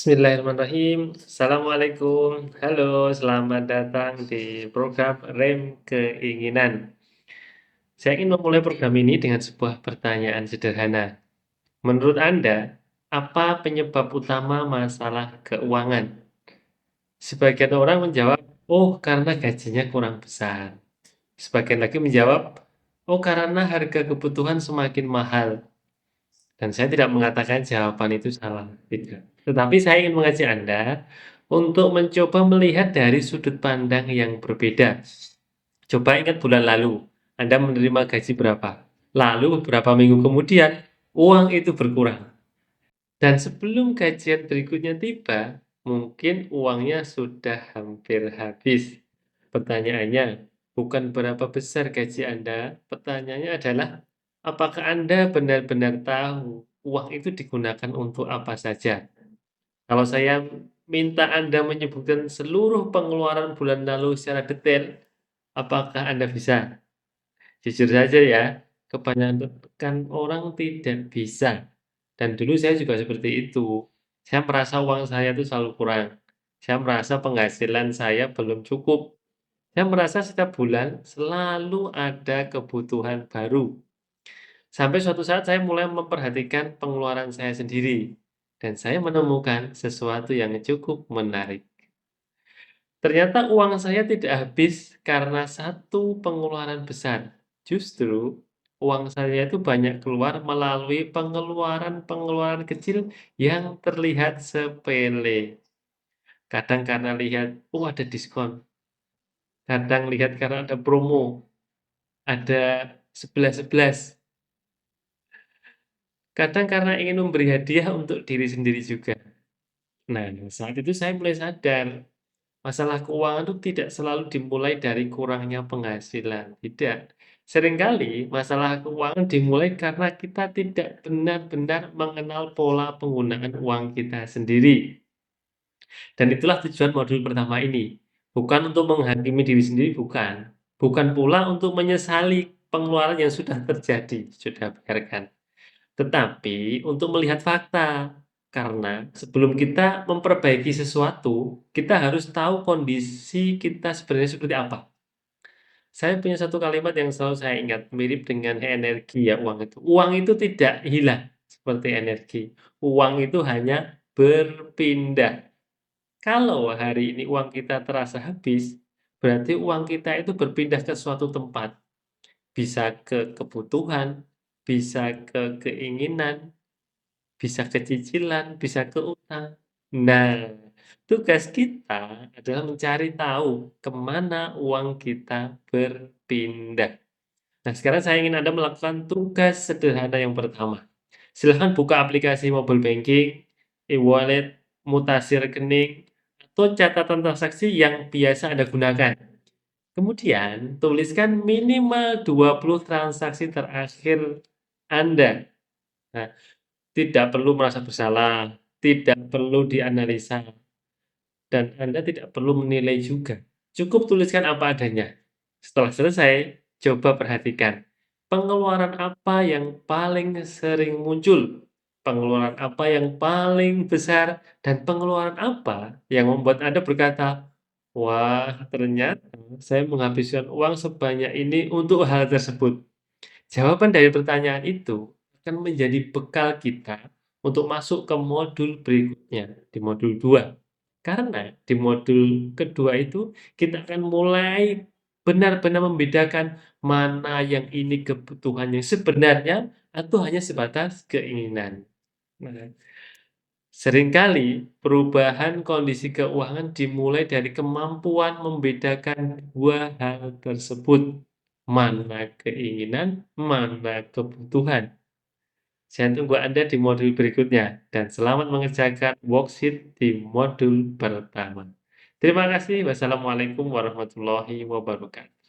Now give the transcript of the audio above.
Bismillahirrahmanirrahim. Assalamualaikum. Halo, selamat datang di program Rem Keinginan. Saya ingin memulai program ini dengan sebuah pertanyaan sederhana. Menurut Anda, apa penyebab utama masalah keuangan? Sebagian orang menjawab, oh karena gajinya kurang besar. Sebagian lagi menjawab, oh karena harga kebutuhan semakin mahal. Dan saya tidak mengatakan jawaban itu salah, tidak. Tetapi saya ingin mengajak Anda untuk mencoba melihat dari sudut pandang yang berbeda. Coba ingat bulan lalu, Anda menerima gaji berapa? Lalu beberapa minggu kemudian, uang itu berkurang. Dan sebelum gajian berikutnya tiba, mungkin uangnya sudah hampir habis. Pertanyaannya, bukan berapa besar gaji Anda, pertanyaannya adalah, apakah Anda benar-benar tahu uang itu digunakan untuk apa saja? Kalau saya minta Anda menyebutkan seluruh pengeluaran bulan lalu secara detail, apakah Anda bisa? Jujur saja ya, kebanyakan orang tidak bisa. Dan dulu saya juga seperti itu. Saya merasa uang saya itu selalu kurang. Saya merasa penghasilan saya belum cukup. Saya merasa setiap bulan selalu ada kebutuhan baru. Sampai suatu saat saya mulai memperhatikan pengeluaran saya sendiri. Dan saya menemukan sesuatu yang cukup menarik. Ternyata uang saya tidak habis karena satu pengeluaran besar. Justru uang saya itu banyak keluar melalui pengeluaran-pengeluaran kecil yang terlihat sepele. Kadang karena lihat, oh ada diskon. Kadang lihat karena ada promo, ada 11-11. Kadang karena ingin memberi hadiah untuk diri sendiri juga. Nah, saat itu saya mulai sadar, masalah keuangan itu tidak selalu dimulai dari kurangnya penghasilan, tidak. Seringkali masalah keuangan dimulai karena kita tidak benar-benar mengenal pola penggunaan uang kita sendiri. Dan itulah tujuan modul pertama ini. Bukan untuk menghakimi diri sendiri, bukan. Bukan pula untuk menyesali pengeluaran yang sudah terjadi, sudah biarkan. Tetapi untuk melihat fakta. Karena sebelum kita memperbaiki sesuatu, kita harus tahu kondisi kita sebenarnya seperti apa. Saya punya satu kalimat yang selalu saya ingat, mirip dengan energi ya uang itu. Uang itu tidak hilang seperti energi. Uang itu hanya berpindah. Kalau hari ini uang kita terasa habis, berarti uang kita itu berpindah ke suatu tempat. Bisa ke kebutuhan, bisa ke keinginan, bisa ke cicilan, bisa ke utang. Nah, tugas kita adalah mencari tahu kemana uang kita berpindah. Nah, sekarang saya ingin Anda melakukan tugas sederhana yang pertama. Silahkan buka aplikasi mobile banking, e-wallet, mutasi rekening, atau catatan transaksi yang biasa Anda gunakan. Kemudian, tuliskan minimal 20 transaksi terakhir Anda. Nah, tidak perlu merasa bersalah, tidak perlu dianalisa, dan Anda tidak perlu menilai juga. Cukup tuliskan apa adanya. Setelah selesai, coba perhatikan pengeluaran apa yang paling sering muncul, pengeluaran apa yang paling besar, dan pengeluaran apa yang membuat Anda berkata, "Wah, ternyata saya menghabiskan uang sebanyak ini untuk hal tersebut." Jawaban dari pertanyaan itu akan menjadi bekal kita untuk masuk ke modul berikutnya, di modul 2. Karena di modul kedua itu kita akan mulai benar-benar membedakan mana yang ini kebutuhan yang sebenarnya atau hanya sebatas keinginan. Nah, seringkali perubahan kondisi keuangan dimulai dari kemampuan membedakan dua hal tersebut. Mana keinginan, mana kebutuhan. Saya tunggu Anda di modul berikutnya dan selamat mengerjakan worksheet di modul pertama. Terima kasih. Wassalamualaikum warahmatullahi wabarakatuh.